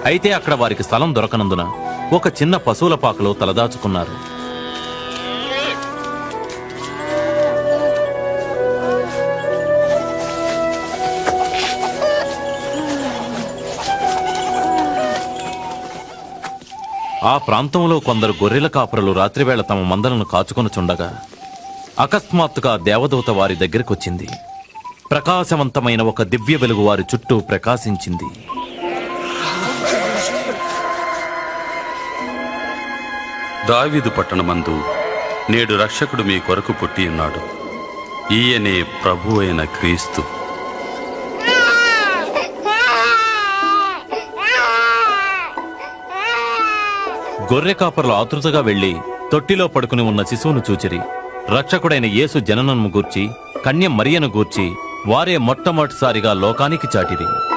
అయితే అక్కడ వారికి స్థలం దొరకనందున ఒక చిన్న పశువుల పాకలో తలదాచుకున్నారు. ఆ ప్రాంతంలో కొందరు గొర్రెల కాపరులు రాత్రివేళ తమ మందలను కాచుకొనుచుండగా అకస్మాత్తుగా దేవదూత వారి దగ్గరికొచ్చింది. ప్రకాశవంతమైన ఒక దివ్య వెలుగు వారి చుట్టూ ప్రకాశించింది. దావీదు పట్టణమందు నేడు రక్షకుడు మీ కొరకు పుట్టి ఉన్నాడు. ఈయనే ప్రభు అయిన క్రీస్తు. గొర్రె కాపరులు ఆతృతగా వెళ్లి తొట్టిలో పడుకుని ఉన్న శిశువును చూచిరి. రక్షకుడైన యేసు జననము గూర్చి కన్య మరియను గూర్చి వారే మొట్టమొదటిసారిగా లోకానికి చాటిరి.